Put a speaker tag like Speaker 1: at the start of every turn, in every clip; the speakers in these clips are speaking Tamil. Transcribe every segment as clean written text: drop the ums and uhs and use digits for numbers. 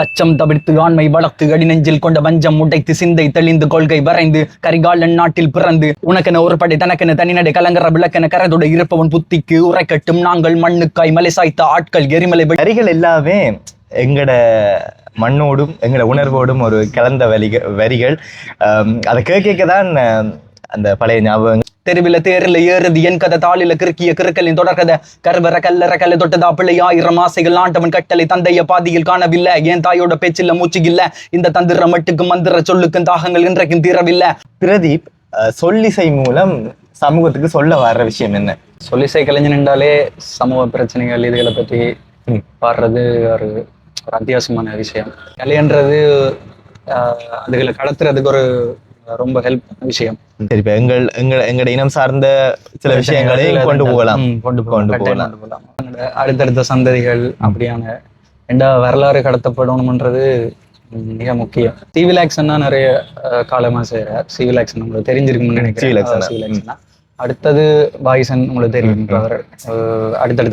Speaker 1: அச்சம் தவிர்த்து ஆண்மை வளர்த்து அடிநெஞ்சில் கொண்ட வஞ்சம் உடைத்து சிந்தை தெளிந்து கொள்கை வரைந்து கரிகாலன் நாட்டில் பிறந்து உனக்கென ஒரு படை தனக்கென தனிநடை கலங்கர விளக்கென கரதோடு இருப்பவன் புத்திக்கு உரைக்கட்டும் நாங்கள் மண்ணுக்காய் மலை சாய்த்த ஆட்கள் எரிமலை
Speaker 2: வரிகள் எல்லாமே எங்கட மண்ணோடும் எங்கட உணர்வோடும் ஒரு கலந்த வரிகள். அதை கேட்க தான் அந்த பழைய ஞாபகம்.
Speaker 1: தெருவில தேரில் ஏறுது என் கதை தாளில கிறுக்கிய கிறுக்கலின் தொடர்கதை கருவற கல்லற கல்லை தொட்டதா பிள்ளை 1000 ஆசைகள் ஆண்டவன் கட்டளை தந்தைய பாதியில் காணவில்லை என் தாயோட பேச்சில்ல மூச்சுகில்ல இந்த தந்திர மட்டுக்கும் மந்திர சொல்லுக்கும் தாகங்கள் இன்றைக்கும் தீரவில்லை.
Speaker 2: பிரதீப், சொல்லிசை மூலம் சமூகத்துக்கு சொல்ல வர்ற விஷயம் என்ன?
Speaker 1: சொல்லிசை கலைஞன் என்றாலே சமூக பிரச்சனைகள் இதுகளை பற்றி பாடுறது ஒரு அத்தியாவசியமான விஷயம். கலைன்றது அதுகளை கடத்துறதுக்கு ஒரு ரொம்ப ஹெல்ப் விஷயம்.
Speaker 2: சரி, இப்ப எங்களோட இனம் சார்ந்த சில விஷயங்களை கொண்டு போகலாம்.
Speaker 1: அடுத்தடுத்த சந்ததிகள் அப்படியான வரலாறு கடத்தப்படணும்ன்றது மிக முக்கியம். சிவில் ஆக்ஷன்னா நிறைய காலமா செய்யற சிவில் ஆக்ஷன் உங்களுக்கு தெரிஞ்சிருக்கும்னு நினைக்கிறேன். அடுத்தது வாய்சன் உங்களுக்கு தெரியும், அவர்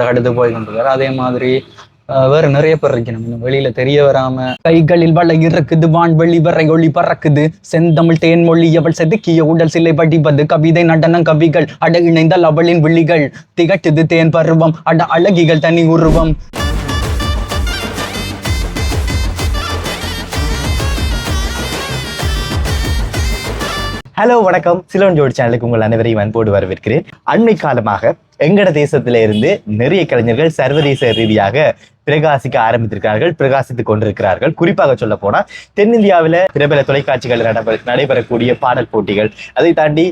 Speaker 1: அடுத்து போய் கொண்டிருக்காரு. அதே மாதிரி வேற நிறைய பேர் இருக்கணும் வெளியில தெரிய வராம. கைகளில் வள இருக்குது வான்வெளி வரை ஒளி பறக்குது செந்தமிழ் தேன்மொழி அவள் செதுக்கிய உடல் சிலை படிப்பது கவிதை நடனம் கவிகள் அட இணைந்தால் அவளின் விழிகள் திகட்டுது தேன் பருவம் அட அழகிகள் தனி உருவம்.
Speaker 2: ஹலோ, வணக்கம். சிலோன் ஜோடி சேனலுக்கு உங்கள் அனைவரையும் அன்போடு வரவேற்கிறேன். அண்மை காலமாக எங்கட தேசத்தில இருந்து நிறைய கலைஞர்கள் சர்வதேச ரீதியாக பிரகாசித்துக் கொண்டிருக்கிறார்கள். குறிப்பாக சொல்ல போனா தென்னிந்தியாவில பிரபல தொலைக்காட்சிகள் நடைபெறக்கூடிய பாடல் போட்டிகள், அதை தாண்டி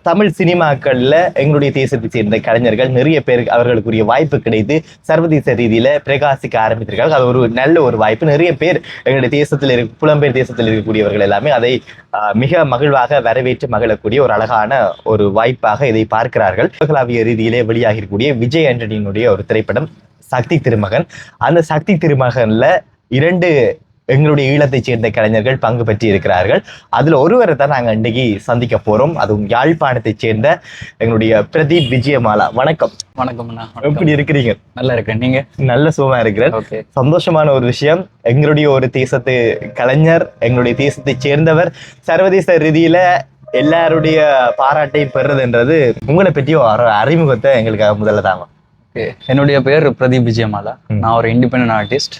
Speaker 2: தமிழ் சினிமாக்கள்ல எங்களுடைய தேசத்தை சேர்ந்த கலைஞர்கள் நிறைய பேர் அவர்களுக்குரிய வாய்ப்பு கிடைத்து சர்வதேச ரீதியில பிரகாசிக்க ஆரம்பித்திருக்கார்கள். அது ஒரு நல்ல ஒரு வாய்ப்பு. நிறைய பேர் எங்களுடைய தேசத்தில் புலம்பெயர் தேசத்தில் இருக்கக்கூடியவர்கள் எல்லாமே அதை மிக மகிழ்வாக வரவேற்று மகிழக்கூடிய ஒரு அழகான ஒரு வாய்ப்பாக இதை பார்க்கிறார்கள். உலகளாவிய ரீதியிலே வெளியாகிருக்கூடிய விஜய் ஆண்டனியினுடைய ஒரு திரைப்படம் சக்தி திருமகன். அந்த சக்தி திருமகன்ல 2 எங்களுடைய ஈழத்தை சேர்ந்த கலைஞர்கள் பங்கு பெற்றி இருக்கிறார்கள். அதுல ஒருவரை தான் நாங்க இன்றைக்கு சந்திக்க போறோம். அதுவும் யாழ்ப்பாணத்தை சேர்ந்த எங்களுடைய பிரதீப் விஜயமாலா. வணக்கம்.
Speaker 1: வணக்கம்.
Speaker 2: எப்படி இருக்கிறீங்க?
Speaker 1: நல்லா இருக்கேன். நீங்க?
Speaker 2: நல்ல சுகமா இருக்கிறேன். சந்தோஷமான ஒரு விஷயம், எங்களுடைய ஒரு தேசத்து கலைஞர், எங்களுடைய தேசத்தை சேர்ந்தவர் சர்வதேச ரீதியில எல்லாருடைய பாராட்டையும் பெறுறதுன்றது. உங்களை பற்றி ஒரு அறிமுகத்தை எங்களுக்காக முதல்ல தாங்க.
Speaker 1: என்னுடைய பேர் பிரதீப் விஜயமாலா. நான் ஒரு இண்டிபெண்டன்ட் ஆர்டிஸ்ட்.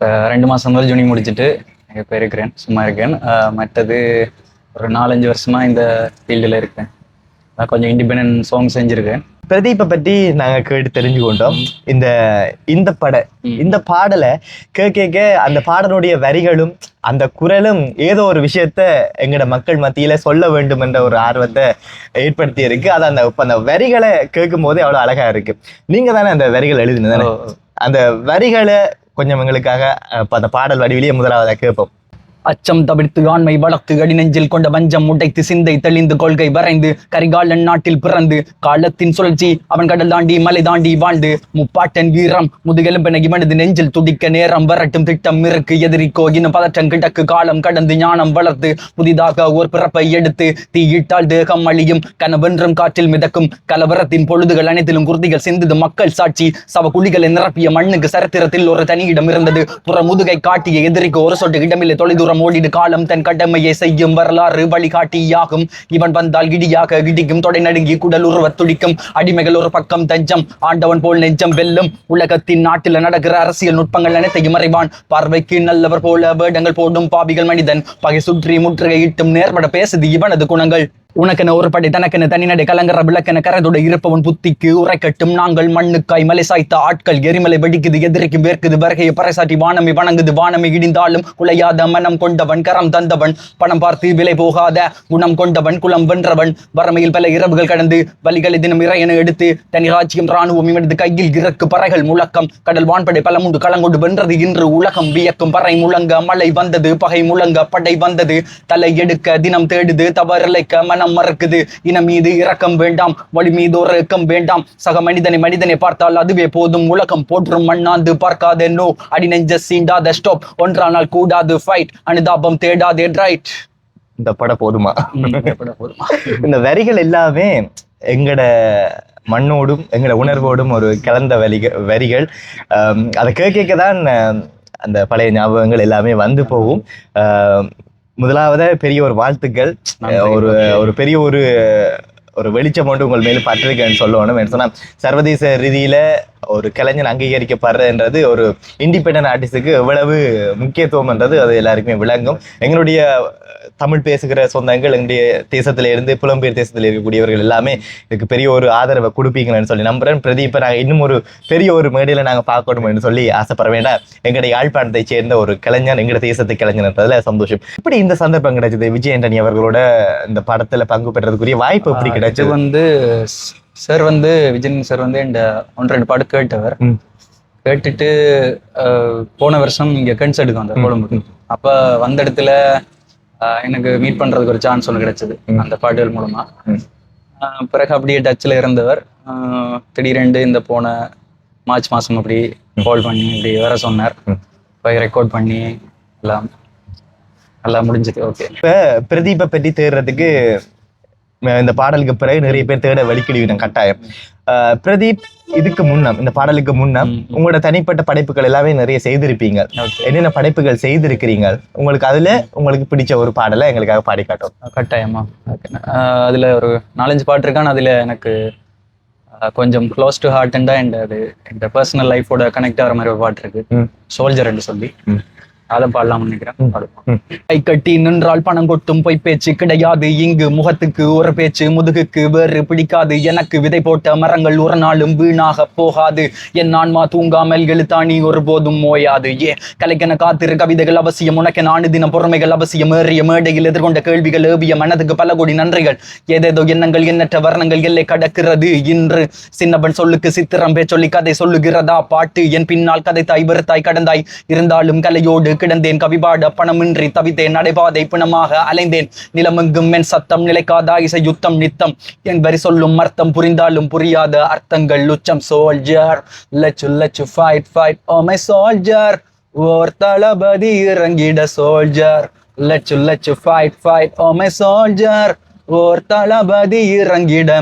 Speaker 1: 2 மாசம் முதல் ஜூனி முடிச்சுட்டு இப்போ இருக்கிறேன், சும்மா இருக்கேன். மற்றது ஒரு 4-5 வருஷமா இந்த ஃபீல்டில் இருக்கேன். நான் கொஞ்சம் இண்டிபெண்டன்ட் சாங் செஞ்சுருக்கேன்.
Speaker 2: பிரதீப்பை பற்றி நாங்கள் கேட்டு தெரிஞ்சு கொண்டோம். இந்த பாடலை கேட்க அந்த பாடலுடைய வரிகளும் அந்த குரலும் ஏதோ ஒரு விஷயத்த எங்களோட மக்கள் மத்தியில சொல்ல வேண்டும் என்ற ஒரு ஆர்வத்தை ஏற்படுத்தி இருக்கு. அது அந்த வரிகளை கேட்கும் போதே அவ்வளோ அழகா இருக்கு. நீங்க தானே அந்த வரிகள் எழுதினதானே? அந்த வரிகளை கொஞ்சம் எங்களுக்காக அந்த பாடல் வடிவிலேயே முதலாவதாக கேட்போம்.
Speaker 1: அச்சம் தவிர்த்து ஆண்மை வளர்த்து அடிநெஞ்சில் கொண்ட வஞ்சம் உடைத்து சிந்தை தெளிந்து கொள்கை வரைந்து கரிகாலன் நாட்டில் பிறந்து காலத்தின் சுழற்சி அவன் கடல் தாண்டி மலை தாண்டி வாழ்ந்து முப்பாட்டன் வீரம் முதுகெலும்பென இவனது நெஞ்சில் துடிக்க நேரம் வரட்டும் திட்டம் இருக்கு எதிரிக்கோ இன்னும் பதற்றம் கிடக்கு காலம் கடந்து ஞானம் வளர்த்து புதிதாக ஓர் பிறப்பை எடுத்து தீயிட்டால் தேகம் அழியும் கனவென்றும் காற்றில் மிதக்கும் கலவரத்தின் பொழுதுகள் அனைத்திலும் குருதிகள் சிந்துது மக்கள் சாட்சி சவ குழிகளை நிரப்பிய மண்ணுக்கு சரித்திரத்தில் ஒரு தனி இடம் இருந்தது. புற முதுகை காட்டிய எதிரிக்கு ஒரு சொட்டு இடமில்லை தொலைதூரம் ஓடிடு காலம் தன் கடமையை செய்யும் வரலாறு வழிகாட்டியாகும். இவன் வந்தால் இடியாக இடிக்கும் தொடை நடுங்கி குடல் உருவ துடிக்கும் அடிமைகள் ஒரு பக்கம் தஞ்சம் ஆண்டவன் போல் நெஞ்சம் வெல்லும். உலகத்தின் நாட்டில் நடக்கிற அரசியல் நுட்பங்கள் அனைத்தையும் மறைவான் பார்வைக்கு நல்லவர் போல வேடங்கள் போடும் பாவிகள் மனிதன் பகை சுற்றி முற்றுகையிட்டும் நேர்பட பேசுது இவனது குணங்கள். உனக்கென ஒரு படை தனக்கென தனிநடை கலங்கர விளக்கென கரதோடு இருப்பவன் புத்திக்கு உரைக்கட்டும் நாங்கள் மண்ணுக்காய் மலை சாய்த்த ஆட்கள் எரிமலை வெடிக்குது எதிரிக்கு வேர்க்குது வருகையை பறைசாட்டி வானமை வணங்குது வானமை இடிந்தாலும் குலையாத மனம் கொண்டவன் கரம் தந்தவன் பணம் பார்த்து விலை போகாத குணம் கொண்டவன் குலம் வென்றவன் வறுமையில் பல இரவுகள் கடந்து வலிகளை தினம் இறையென எடுத்து தனி ராஜ்யம் இராணுவம் இவனது கையில் இறக்கு பறைகள் முழக்கம் கடல் வான்படை பலமுண்டு களங்கொண்டு வென்றது இன்று உலகம் வியக்கும் பறை முழங்க மழை வந்தது பகை முழங்க படை வந்தது தலை எடுக்க தினம் தேடுது தவறிழைக்க மனம் மறக்குது இனம் மீது இரக்கம் வேண்டாம் வழி மீது ஒரு இறக்கம் வேண்டாம் சக மனிதனை பார்த்தால் அதுவே போதும் உலகம் போற்றும் மண்ணாந்து பார்க்காத நோ அடி நெஞ்ச சீண்டாத ஸ்டாப் ஒன்றானால் கூடாது ஃபைட் அனுதாபம் தேடாதே ரைட்.
Speaker 2: இந்த படம் போதுமா? இந்த வரிகள் எல்லாமே எங்கட மண்ணோடும் எங்கட உணர்வோடும் ஒரு கலந்த வரிகள். அதை கேட்க தான் அந்த பழைய ஞாபகங்கள் எல்லாமே வந்து போகும். முதலாவது பெரிய ஒரு வாழ்த்துக்கள். ஒரு ஒரு பெரிய ஒரு வெளிச்சம் ஒன்று உங்கள் மேலும் பற்றிருக்கேன்னு சொல்லணும். என்ன சொன்னா சர்வதேச ரீதியில ஒரு கலைஞர் அங்கீகரிக்கப்படுறதுன்றது ஒரு இண்டிபெண்டன்ட் ஆர்டிஸ்டுக்கு எவ்வளவு முக்கியத்துவம்ன்றது அது எல்லாருக்குமே விளங்கும். எங்களுடைய தமிழ் பேசுகிற சொந்தங்கள் எங்களுடைய தேசத்துல இருந்து புலம்பெயர் தேசத்தில் இருக்கக்கூடியவர்கள் எல்லாமே இதுக்கு பெரிய ஒரு ஆதரவை கொடுப்பீங்கன்னு சொல்லி நம்புறேன். பிரதீப்பை நாங்கள் இன்னும் ஒரு பெரிய ஒரு மேடையில நாங்கள் பார்க்கணும்னு சொல்லி ஆசைப்பட வேண்டாம். எங்களுடைய யாழ்ப்பாணத்தை சேர்ந்த ஒரு கலைஞர், எங்களுடைய தேசத்தை கலைஞர்ன்றதுல சந்தோஷம். இப்படி இந்த சந்தர்ப்பம் கிடைச்சது விஜய் ஆண்டனி அவர்களோட இந்த படத்துல பங்கு பெற்றதுக்குரிய வாய்ப்பு எப்படி கிடைச்சது?
Speaker 1: வந்து சார் விஜயன் சார் என் 1-2 பாட்டு கேட்டவர். கேட்டுட்டு போன வருஷம் இங்க கன்சர்ட்டுக்கு வந்தார் கொழும்புக்கு. அப்ப வந்த இடத்துல எனக்கு மீட் பண்றதுக்கு ஒரு சான்ஸ் ஒன்று கிடைச்சது அந்த பாட்டுகள் மூலமா. பிறகு அப்படியே டச்ல இருந்தவர் திடீரென்று இந்த போன மார்ச் மாசம் அப்படி கால் பண்ணி இப்படி வர சொன்னார். போய் ரெக்கார்ட் பண்ணி எல்லாம் நல்லா முடிஞ்சது. ஓகே.
Speaker 2: இப்ப பிரதீபை பற்றி தேடுறதுக்கு இந்த பாடலுக்கு பிறகு நிறைய பேர் தேட வலிக்கிடுவீங்க கட்டாயம். பிரதீப் இதுக்கு முன்னம், இந்த பாடலுக்கு முன்னம் உங்களோட தனிப்பட்ட படைப்புகள் எல்லாமே நிறைய செய்திருப்பீங்க. என்னென்ன படைப்புகள் செய்திருக்கிறீங்க? உங்களுக்கு அதுல உங்களுக்கு பிடிச்ச ஒரு பாடலை எங்களுக்காக பாடி காட்டும்.
Speaker 1: கட்டாயமா. அதுல ஒரு 4-5 பாட்டு இருக்கான்னு அதுல எனக்கு கொஞ்சம் க்ளோஸ் டு ஹார்ட் அண்ட் அது என் பர்சனல் லைஃபோட கனெக்ட் ஆகிற மாதிரி ஒரு பாட்டு இருக்கு, சோல்ஜர்ன்னு சொல்லி. அதை பாடலாம் நினைக்கிறேன். கை கட்டி நின்றால் பணம் கொட்டும் பொய் பேச்சு கிடையாது இங்கு. முகத்துக்கு ஒரு பேச்சு, முதுகுக்கு வேறு பிடிக்காது. எனக்கு விதை போட்ட மரங்கள் ஒரு நாளும் வீணாக போகாது. என் ஆன்மா தூங்காமல் எழுத்தாணி ஒரு போதும் ஓயாது. கலைக்கென காத்திரு கவிதைகள் அவசியம், உனக்கு நானு தின பொறுமைகள் அவசியம். ஏறிய மேடையில் எதிர்கொண்ட கேள்விகள் ஏவிய மனதுக்கு பல கோடி நன்றிகள். ஏதேதோ எண்ணங்கள் எண்ணற்ற வர்ணங்கள் எல்லை கடக்கிறது இன்று. சின்னப்பன் சொல்லுக்கு சித்திரம் பேச்சொல்லி கதை சொல்லுகிறதா பாட்டு. என் பின்னால் கதை தாய் வெறுத்தாய் கடந்தாய் இருந்தாலும் கலையோடு கிடந்தேன். கவிபாட பணமின்றி தவித்தேன், நடைபாதை பிணமாக அலைந்தேன். நிலமெங்கும் என் சத்தம் நிலைக்காதா இசை யுத்தம் நித்தம். என் வரி சொல்லும் அர்த்தம் புரிந்தாலும் புரியாத அர்த்தங்கள் உச்சம். Soldier let's fight oh my soldier. ஓர் தளபதி இறங்கிட soldier. Let's fight oh my soldier. ஓர் தளபதி இறங்கிட.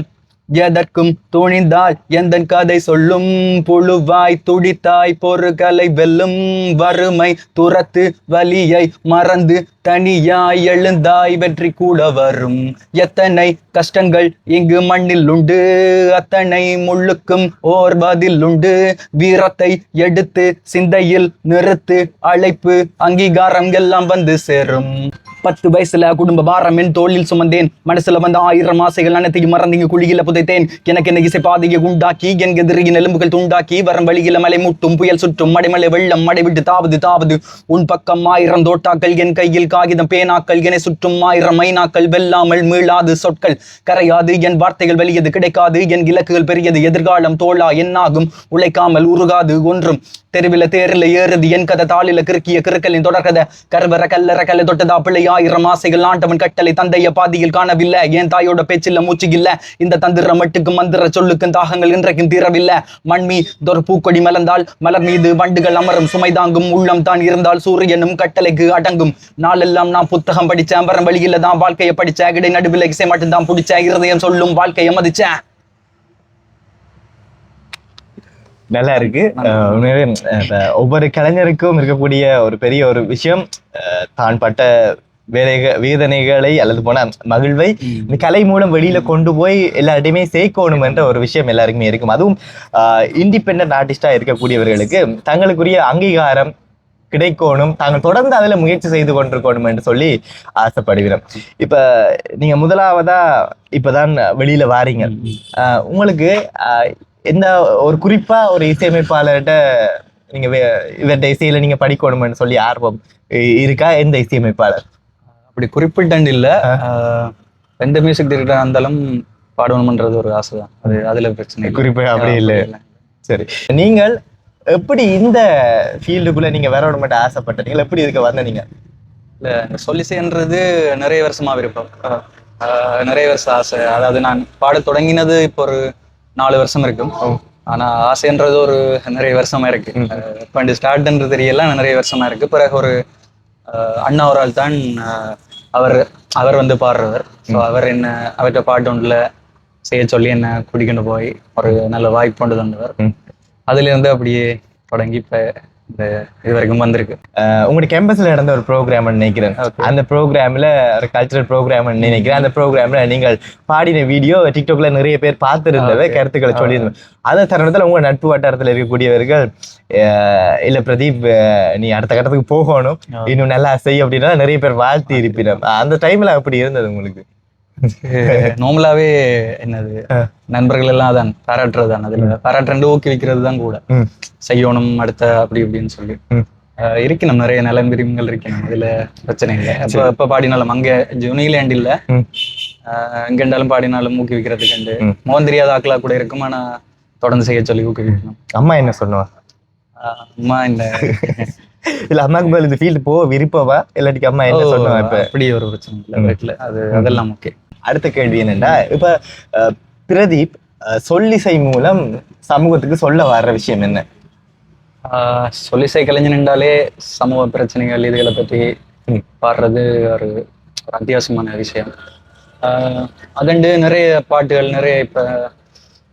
Speaker 1: எதற்கும் துணிந்தால் எந்தன் கதை சொல்லும். புழுவாய் துடித்தாய் பொறுகளை வெல்லும். வறுமை துரத்து வலியை மறந்து தனியாய் எழுந்தாய் வெற்றி கூட வரும். எத்தனை கஷ்டங்கள் இங்கு மண்ணில் உண்டு, அத்தனை முள்ளுக்கும் ஓர் பதில் உண்டு. வீரத்தை எடுத்து சிந்தையில் நிறுத்து, அழைப்பு அங்கீகாரம் எல்லாம் வந்து சேரும். 10 வயசுல குடும்ப பாரம் என் தோளில் சுமந்தேன். மனசுல வந்த 1000 ஆசைகள் அனைத்தையும் மறந்து குழியில புதைத்தேன். எனக்கு என்ன இசை பாதையை உண்டாக்கி என் எதிரியின் எலும்புகள் துண்டாக்கி வரும் வழியில மலை முட்டும் புயல் சுற்றும் மடைமலை வெள்ளம் மடைவிட்டு தாவது. உன் பக்கம் 1000 தோட்டாக்கள், என் கையில் காகிதம் பேனாக்கள். என்னை சுற்றும் 1000 மைனாக்கள். வெல்லாமல் மீளாது சொற்கள் கரையாது, என் வார்த்தைகள் வெளியது கிடைக்காது. என் இலக்குகள் பெரியது, எதிர்காலம் தோளா என்னாகும். உழைக்காமல் உருகாது ஒன்றும். தெருவில தேரில ஏறுது என் கதை, தாளில கிறுக்கிய கிறுக்கலின் தொடர்கதை. கருவற கல்ல தொட்டதா பிள்ளை 1000 ஆசைகள். ஆண்டவன் கட்டளை தந்தைய பாதியில் காணவில்லை. என் தாயோட பேச்சில்ல மூச்சு இல்ல. இந்த தந்திர மட்டுக்கு மந்திர சொல்லுக்கும் தாகங்கள் இன்றைக்கும் தீரவில்லை. மண்மீ தொரு பூக்கொடி மலர்ந்தால் மலர் மீது வண்டுகள் அமரும். சுமை தாங்கும் உள்ளம் தான் இருந்தால் சூரியனும் கட்டளைக்கு அடங்கும். நாளெல்லாம் நான் புத்தகம் படிச்சேன், வரம் வழியில தான் வாழ்க்கையை படிச்சேன். இடை நடுவில் இசை மட்டும்தான் பிடிச்ச, இருதயம் சொல்லும் வாழ்க்கையை மதிச்சேன்.
Speaker 2: நல்லா இருக்கு. ஒவ்வொரு கலைஞருக்கும் இருக்கக்கூடிய ஒரு பெரிய ஒரு விஷயம், தான் பட்ட வேதனைகளை அல்லது போன மகிழ்வை இந்த கலை மூலம் வெளியில கொண்டு போய் எல்லார்டையுமே சேர்க்கணும் என்ற ஒரு விஷயம் எல்லாருக்குமே இருக்கும். அதுவும் இண்டிபெண்டன்ட் ஆர்டிஸ்டா இருக்கக்கூடியவர்களுக்கு தங்களுக்குரிய அங்கீகாரம் கிடைக்கணும், தாங்கள் தொடர்ந்து அதுல முயற்சி செய்து கொண்டிருக்கணும் என்று சொல்லி ஆசைப்படுகிறோம். இப்ப நீங்க முதலாவதா இப்பதான் வெளியில வாரீங்க. உங்களுக்கு எந்த ஒரு குறிப்பா ஒரு இசையமைப்பாளர்கிட்ட நீங்க இவர்கிட்ட இசையில நீங்க படிக்கணும்னு சொல்லி ஆர்வம் இருக்கா? எந்த இசையமைப்பாளர்?
Speaker 1: அப்படி குறிப்பிட்டு இல்ல, எந்த மியூசிக் டைரக்டரா இருந்தாலும் பாடணும்ன்றது ஒரு ஆசை தான். அது அதுல பிரச்சனை
Speaker 2: குறிப்பா அப்படி இல்லை. சரி, நீங்கள் எப்படி இந்த ஃபீல்டுக்குள்ள நீங்க வரணும்னு ஆசைப்பட்டீங்க? எப்படி இதுக்கு வந்த நீங்க?
Speaker 1: இல்ல, சொல்லிசைன்றது நிறைய வருஷமா விருப்பம், நிறைய வருஷம் ஆசை. அதாவது நான் பாட தொடங்கினது இப்போ ஒரு 4 வருஷம் இருக்கும். ஆனா ஆசைன்றது ஒரு நிறைய வருஷமா இருக்கு. இப்போ ஸ்டார்ட்ன்றது தெரியல, நிறைய வருஷமா இருக்கு. பிறகு ஒரு அண்ணா ஒரு ஆள் தான் அவர் வந்து பாடுறவர். ஸோ அவர் என்ன அவர்கிட்ட பாட்டு ஒன்றில் செய்ய சொல்லி என்ன குடிக்கொண்டு போய் ஒரு நல்ல வாய்ப்பு கொண்டு தந்தவர். அதுல இருந்து அப்படியே தொடங்கி இப்ப இந்த இது வரைக்கும் வந்திருக்கு.
Speaker 2: உங்களுடைய கேம்பஸ்ல நடந்த ஒரு ப்ரோக்ராம் நினைக்கிறேன். அந்த ப்ரோக்ராம்ல ஒரு கல்ச்சரல் ப்ரோக்ராம் நினைக்கிறேன். அந்த ப்ரோக்ராம்ல நீங்கள் பாடின வீடியோ டிக்டாக்ல நிறைய பேர் பார்த்திருந்தவை, கருத்துக்களை சொல்லியிருந்தோம். அந்த தருணத்துல உங்க நட்பு வட்டாரத்துல இருக்கக்கூடியவர்கள் இல்ல பிரதீப் நீ அடுத்த கட்டத்துக்கு போகணும், இன்னும் நல்லா செய் அப்படின்னா நிறைய பேர் வாழ்த்தி இருப்பினோம். அந்த டைம்ல அப்படி இருந்தது உங்களுக்கு?
Speaker 1: நார்மலாவே என்னது நண்பர்கள் எல்லாம் அதான் பாராட்டுறது தான், அதுல பாராட்டு ஊக்குவிக்கிறது தான் கூட செய்யணும் அடுத்த அப்படி இப்படின்னு சொல்லி இருக்கணும். நிறைய நலன் விரும்புகள் இருக்கணும், அதுல பிரச்சனை இல்லை. எப்ப பாடினாலும் அங்க நியூசிலாண்ட் இல்ல எங்கெண்டாலும் பாடினாலும் ஊக்குவிக்கிறதுக்கு மோகன் தெரியாத ஆக்களா கூட இருக்கும். ஆனா தொடர்ந்து செய்ய சொல்லி ஊக்குவிக்கணும்.
Speaker 2: அம்மா என்ன சொல்லுவா?
Speaker 1: அம்மா இந்த
Speaker 2: இல்ல அம்மாக்கு மேல இந்த ஃபீல்டு போக விருப்பவா இல்லாட்டிக்கு அம்மா என்ன சொல்லுவா? இப்ப
Speaker 1: அப்படி ஒரு பிரச்சனை இல்லை வீட்டுல, அதெல்லாம் ஓகே.
Speaker 2: அடுத்த கேள்வி என்னன்னா, இப்ப பிரதீப் சொல்லிசை மூலம் சமூகத்துக்கு சொல்ல வர்ற விஷயம் என்ன?
Speaker 1: சொல்லிசை கலைஞன் என்றாலே சமூக பிரச்சனைகள் இதுகளை பற்றி பாடுறது ஒரு அத்தியாவசியமான விஷயம். அதண்டு நிறைய பாட்டுகள்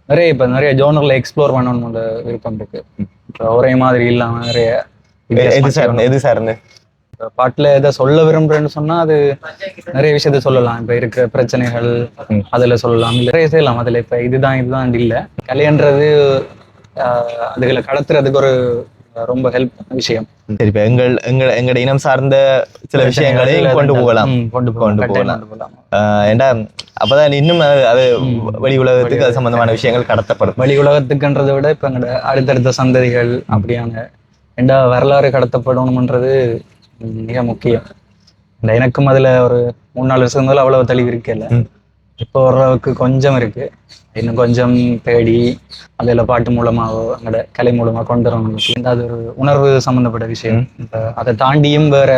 Speaker 1: நிறைய ஜோனர்ல எக்ஸ்ப்ளோர் பண்ணணும்னு விருப்பம் இருக்கு. ஒரே மாதிரி இல்லாம நிறைய
Speaker 2: எது சார்ந்து
Speaker 1: பாட்டுல எதை சொல்ல விரும்புறேன்னு சொன்னா அது நிறைய விஷயத்த சொல்லலாம். இப்ப இருக்கிற பிரச்சனைகள் அதுல சொல்லலாம், நிறைய செய்யலாம். அதுல இப்ப இதுதான் இல்ல கலைன்றது அதுகளை கடத்துறதுக்கு ஒரு ரொம்ப ஹெல்ப் விஷயம்.
Speaker 2: சரி, இப்ப எங்களோட இனம் சார்ந்த சில விஷயங்களை கொண்டு போகலாம். ஏண்டா அப்பதான் இன்னும் அது வெளி உலகத்துக்கு அது சம்பந்தமான விஷயங்கள் கடத்தப்படும்.
Speaker 1: வெளி உலகத்துக்குன்றதை விட இப்ப எங்களோட அடுத்தடுத்த சந்ததிகள் அப்படியான வரலாறு கடத்தப்படணும்ன்றது மிக முக்கியம். எனக்கும் அதுல ஒரு 3-4 வருஷம் முதல்ல அவ்வளவு தெளிவு இருக்கல, இப்போ ஓரளவுக்கு கொஞ்சம் இருக்கு. இன்னும் கொஞ்சம் தேடி அதில் பாட்டு மூலமாவோ அங்கட கலை மூலமா கொண்டு வரணும். அது ஒரு உணர்வு சம்பந்தப்பட்ட விஷயம். இப்போ அதை தாண்டியும் வேற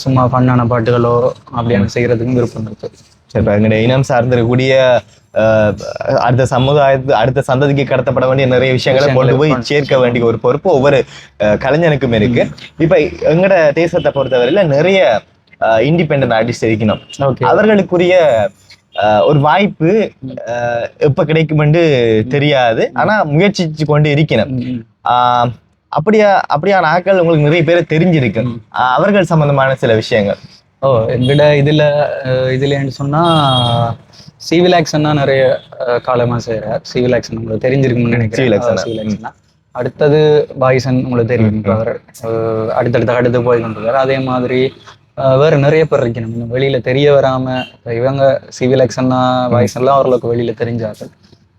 Speaker 1: சும்மா ஃபன்னான பாட்டுகளோ அப்படியான செய்யறதுக்கும் விருப்பம் இருக்கு.
Speaker 2: சரி, இப்போ எங்களுடைய இனம் சார்ந்திருக்கக்கூடிய அடுத்த சந்ததிக்கு கடத்தப்பட வேண்டிய நிறைய விஷயங்களை கொண்டு போய் சேர்க்க வேண்டிய ஒரு பொறுப்பு ஒவ்வொரு கலைஞனுக்கும் இருக்கு. இப்ப எங்கட தேசத்தை பொறுத்தவரையில நிறைய இண்டிபெண்டன்ட் ஆர்டிஸ்ட் இருக்கணும். அவர்களுக்குரிய ஒரு வாய்ப்பு எப்ப கிடைக்கும்னு தெரியாது, ஆனா முயற்சிச்சு கொண்டு இருக்கணும். அப்படியான ஆட்கள் உங்களுக்கு நிறைய பேர் தெரிஞ்சிருக்கு. அவர்கள் சம்பந்தமான சில விஷயங்கள்.
Speaker 1: எங்கட இதுலன்னு சொன்னா சிவிலாக்சன்னா நிறைய காலமா செய்யறார். சிவிலாக்சன் உங்களுக்கு தெரிஞ்சிருக்குன்னு நினைக்கிறேன். அடுத்தது பாய்சன் உங்களுக்கு தெரியும், அவர் அடுத்து போய் கொண்டிருக்காரு. அதே மாதிரி வேற நிறைய பேர் இருக்கணும், இன்னும் வெளியில தெரிய வராம. இவங்க சிவிலாக்சன்னா பாய்சன்லாம் ஓரளவுக்கு வெளியில தெரிஞ்சார்கள்.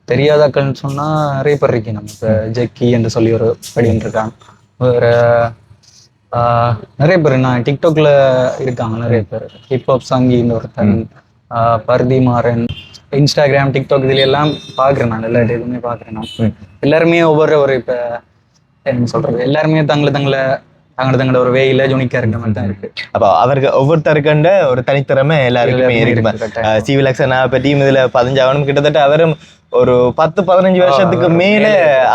Speaker 1: தெரியாதாக்கள்னு சொன்னா நிறைய பேர் இருக்கணும். இப்ப ஜக்கி என்று சொல்லி ஒரு படின்னு இருக்காங்க. வேற நிறைய பேர் நான் டிக்டாக்ல இருக்காங்க நிறைய பேர். ஹிப்ஹாப் சங்கின்னு ஒருத்தன், பர்தி மாறன், இன்ஸ்டாகிராம் டிக்டாக் இதுல எல்லாம் பாக்குறேன் நான். எல்லா இதுவுமே பாக்குறேன் நான். எல்லாருமே ஒவ்வொரு இப்ப என்ன சொல்றது, எல்லாருமே தங்களோட ஒரு வேயில ஜுனிக்கா இருக்க மாதிரி தான் இருக்கு.
Speaker 2: அப்ப அவருக்கு ஒவ்வொருத்தருக்கண்ட ஒரு தனித்திறமை எல்லாருக்குமே இருக்கு. சிவிலாக்சன் பற்றியும் இதுல 15 கிட்டத்தட்ட அவரும் ஒரு 10-15 வருஷத்துக்கு மேல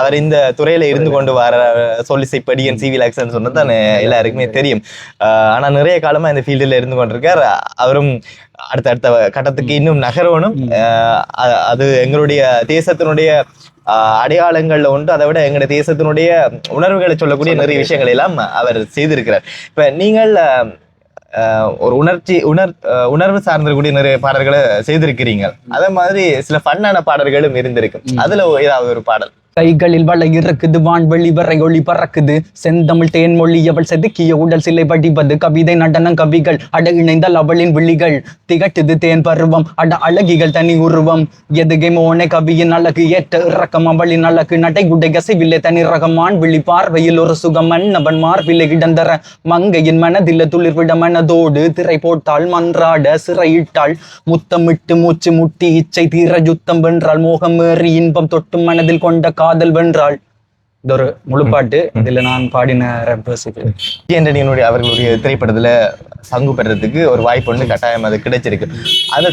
Speaker 2: அவர் இந்த துறையில இருந்து கொண்டு வர சொல்லிசை படியன் சிவிலாக்சன் சொன்னதான் எல்லாருக்குமே தெரியும். ஆனா நிறைய காலமா இந்த ஃபீல்டுல இருந்து கொண்டிருக்கார். அவரும் அடுத்த கட்டத்துக்கு இன்னும் நகரவனும். அது எங்களுடைய தேசத்தினுடைய அடையாளங்கள்ல உண்டு. அதை விட எங்களுடைய தேசத்தினுடைய உணர்வுகளை சொல்லக்கூடிய நிறைய விஷயங்கள் எல்லாம் அவர் செய்திருக்கிறார். இப்ப நீங்கள் ஒரு உணர்வு சார்ந்திருக்கக்கூடிய நிறைய பாடல்களை செய்திருக்கிறீங்க. அதே மாதிரி சில ஃபன்னான பாடல்களும் இருந்திருக்கு. அதுல ஏதாவது ஒரு பாடல்?
Speaker 1: கைகளில் வளை இறக்குது, வான்வெளி வரை ஒளி பறக்குது, செந்தமிழ் தேன்மொழி அவள் செதுக்கிய உடல் சிலை படிப்பது, கவிதை நடனம் கவிகள் அட இணைந்தால் அவளின் விழிகள் திகட்டுது தேன் பருவம் அட அழகிகள் தனி உருவம் எதுகை மோனே கவியின் அழகு ஏற்ற இறக்கம் அவளின் அழகு நடை குடை கசைவில்லை தனி ரகமான் விழி பார்வையில் ஒரு சுகம் மன்னவன் மார்பிலை இடந்தர மங்கையின் மனதில் துளிர்விட மனதோடு திரை போட்டாள் மன்றாட சிறையிட்டாள் முத்தமிட்டு மூச்சு முட்டி இச்சை தீர யுத்தம் வென்றாள் மோகம் ஏறி இன்பம் தொட்டு மனதில் கொண்ட காதல் வென்றாள். இது ஒரு முழுப்பாட்டு. இதுல நான் பாடின
Speaker 2: அவர்களுடைய திரைப்படத்துல பங்கு பெறதுக்கு ஒரு வாய்ப்பு ஒன்று கட்டாயம் அது கிடைச்சிருக்கு. அந்த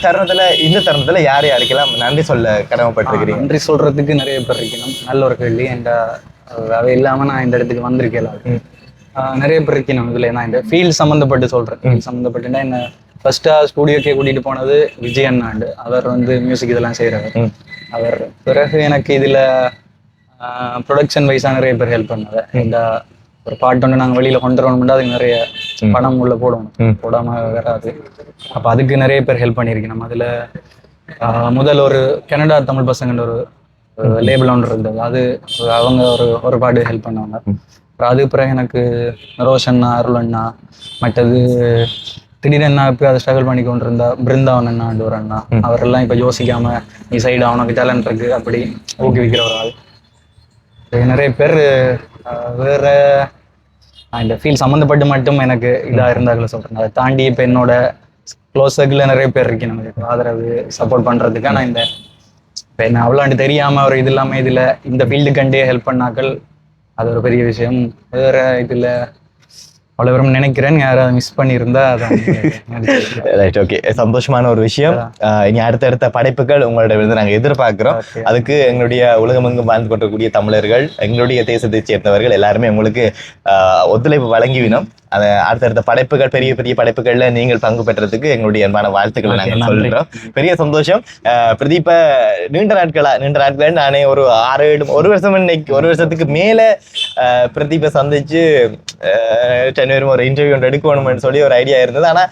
Speaker 2: இந்த தருணத்துல யாருக்கெல்லாம் நன்றி சொல்ல கடமைப்பட்டிருக்கிறீங்க?
Speaker 1: நன்றி சொல்றதுக்கு நிறைய பேர் இருக்கணும். நல்ல ஒரு கேள்வி. அவை இல்லாம நான் இந்த இடத்துக்கு வந்திருக்கேன். நிறைய பேர் இருக்கணும். இதுல நான் இந்த ஃபீல்ட் சம்மந்தப்பட்டு சொல்றேன். ஃபீல்ட் சம்மந்தப்பட்டுன்னா என்ன, ஃபர்ஸ்டா ஸ்டூடியோக்கே கூட்டிட்டு போனது விஜய் அண்ணாண்டு. அவர் மியூசிக் இதெல்லாம் செய்யறவர். அவர் பிறகு எனக்கு இதுல ப்ரொடக்ஷன் வைஸா நிறைய பேர் ஹெல்ப் பண்ணாரு. இந்த ஒரு பாட்டு ஒன்று நாங்கள் வெளியில கொண்டு வரணும்னா அதுக்கு நிறைய பணம் உள்ள போடணும், போடாம வராது. அப்போ அதுக்கு நிறைய பேர் ஹெல்ப் பண்ணியிருக்கேன். நம்ம அதுல முதல் ஒரு கனடா தமிழ் பசங்கன்ற ஒரு லேபிள் ஒன்று இருந்தது, அது அவங்க ஒரு பாட்டு ஹெல்ப் பண்ணுவாங்க. அப்புறம் அது பிறகு எனக்கு ரோஷன்னா, அருள் அண்ணா, மற்றது திடீர்னு இப்போ அதை ஸ்ட்ரகிள் பண்ணி கொண்டு இருந்தா பிருந்தாவன் அண்ணா ஒரு அண்ணா, அவரெல்லாம் இப்போ யோசிக்காம நீ சைடு அவனுக்கு டேலண்ட் இருக்கு அப்படி ஊக்குவிக்கிற ஒரு ஆள். நிறைய பேர் வேற இந்த ஃபீல் சம்மந்தப்பட்டு மட்டும் எனக்கு இதாக இருந்தாங்களே சொல்கிறேன். அதை தாண்டி இப்போ என்னோட க்ளோஸ் சர்க்கிளில் நிறைய பேர் இருக்கு நமக்கு ஆதரவு சப்போர்ட் பண்ணுறதுக்கு. ஆனால் இந்த இப்போ என்ன அவ்வளோண்டு தெரியாமல் ஒரு இது இல்லாமல் இதில் இந்த ஃபீல்டுக்கண்டே ஹெல்ப் பண்ணாக்கள் அது ஒரு பெரிய விஷயம். வேற இதில் அவ்வளோ பேரும் நினைக்கிறேன், யாராவது மிஸ் பண்ணியிருந்தா அதான்.
Speaker 2: ரைட், ஓகே, சந்தோஷமான ஒரு விஷயம். இனி அடுத்தடுத்த படைப்புகள் உங்களோட வந்து நாங்கள் எதிர்பார்க்கிறோம். அதுக்கு எங்களுடைய உலகமெங்கும் வாழ்ந்து கொண்டிருக்கக்கூடிய தமிழர்கள், எங்களுடைய தேசத்தை சேர்ந்தவர்கள் எல்லாருமே உங்களுக்கு ஒத்துழைப்பு வழங்கிவினோம். அதை அடுத்தடுத்த படைப்புகள், பெரிய பெரிய படைப்புகள்ல நீங்கள் பங்கு பெற்றதுக்கு எங்களுடைய அன்பான வாழ்த்துக்களை நாங்கள் சொல்றோம். பெரிய சந்தோஷம். பிரதீப நீண்ட நாட்கள் நானே ஒரு 6-7 ஒரு வருஷத்துக்கு மேல பிரதீபை சந்திச்சு ஒரு இன்டர்வியூ எடுக்கணும்னு சொல்லி ஒரு ஐடியா இருந்தது. ஆனா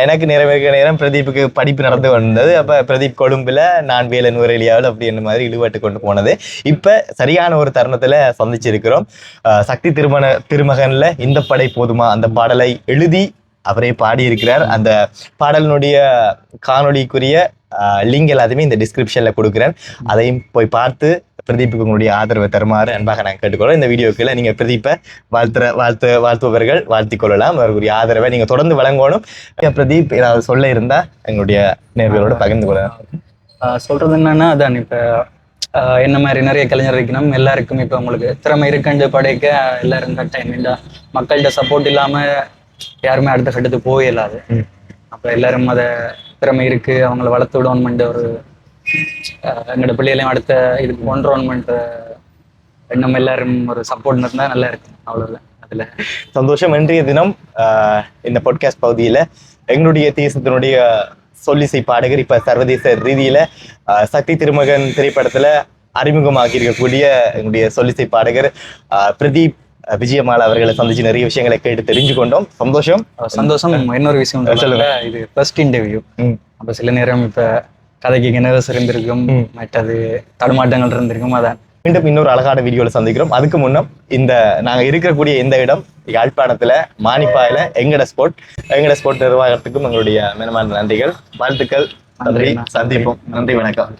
Speaker 2: எனக்கு நிறைவேற்ற நேரம் பிரதீப்புக்கு படிப்பு நடந்து வந்தது. அப்ப பிரதீப் கொழும்புல, நான் வேலை நுவரெலியாவில் அப்படி என்ன மாதிரி இழுபட்டு கொண்டு போனது. இப்ப சரியான ஒரு தருணத்துல சந்திச்சிருக்கிறோம். சக்தி திருமகன்ல இந்த படை போதுமா அந்த பாடலை எழுதி அவரே பாடியிருக்கிறார். அந்த பாடலினுடைய காணொலிக்குரிய லிங்க் எல்லாத்தையுமே இந்த டிஸ்கிரிப்ஷன்ல கொடுக்குறேன். அதையும் போய் பார்த்து பிரதீப்புக்கு உங்களுடைய ஆதரவை தருமாறு அன்பாக நாங்கள் கேட்டுக்கொள்வோம். இந்த வீடியோக்குள்ள நீங்க பிரதீப்பை வாழ்த்துபவர்கள் வாழ்த்திக் கொள்ளலாம். அவருடைய ஆதரவை நீங்க தொடர்ந்து வழங்கணும். பிரதீப் ஏதாவது சொல்ல இருந்தா எங்களுடைய நேர்களோட பகிர்ந்து கொள்ளலாம்.
Speaker 1: சொல்றது என்னன்னா, அதான் இப்ப என்ன மாதிரி நிறைய கலைஞர் இருக்கணும். எல்லாருக்கும் இப்ப உங்களுக்கு திறமை இருக்குன்னு படைக்க எல்லாரும் கட்டாயம் மக்கள்கிட்ட சப்போர்ட் இல்லாம யாருமே அடுத்த கட்டத்துக்கு போயிடலாது. அப்ப எல்லாரும் அதை திறமை இருக்கு, அவங்கள வளர்த்து விடணும்ன்ற ஒரு எங்களோட பிள்ளைகளையும் அடுத்த இதுக்கு கொண்டுறோம்ன்ற எண்ணம் எல்லாரும் ஒரு சப்போர்ட் இருந்தா நல்லா இருக்கு. அவ்வளவுதான். அதுல
Speaker 2: சந்தோஷம். இன்றைய தினம் இந்த பாட்காஸ்ட் பகுதியில எங்களுடைய தேசத்தினுடைய சொல்லிசை பாடகர், இப்ப சர்வதேச ரீதியில சக்தி திருமகன் திரைப்படத்துல அறிமுகமாகி இருக்கக்கூடிய எங்களுடைய சொல்லிசை பாடகர் பிரதீப் விஜயமாலா அவர்களை சந்திச்சு நிறைய விஷயங்களை கேட்டு தெரிஞ்சு கொண்டோம். சந்தோஷம்.
Speaker 1: இன்னொரு விஷயம் சொல்லுங்க, இது ஃபர்ஸ்ட் இன்டர்வியூ. அப்ப சில நேரம் இப்ப கதைக்கு கிணறு இருந்திருக்கும், மற்றது தடுமாட்டங்கள் இருந்திருக்கும். அதான்
Speaker 2: மீண்டும் இன்னொரு அழகான வீடியோல சந்திக்கிறோம். அதுக்கு முன்னம் இந்த நாங்க இருக்கக்கூடிய இந்த இடம் யாழ்ப்பாணத்துல மானிப்பாயில எங்கட ஸ்போர்ட் நிர்வாகத்துக்கும் எங்களுடைய மனமார்ந்த நன்றிகள், வாழ்த்துக்கள். நன்றி, சந்திப்போம். நன்றி, வணக்கம்.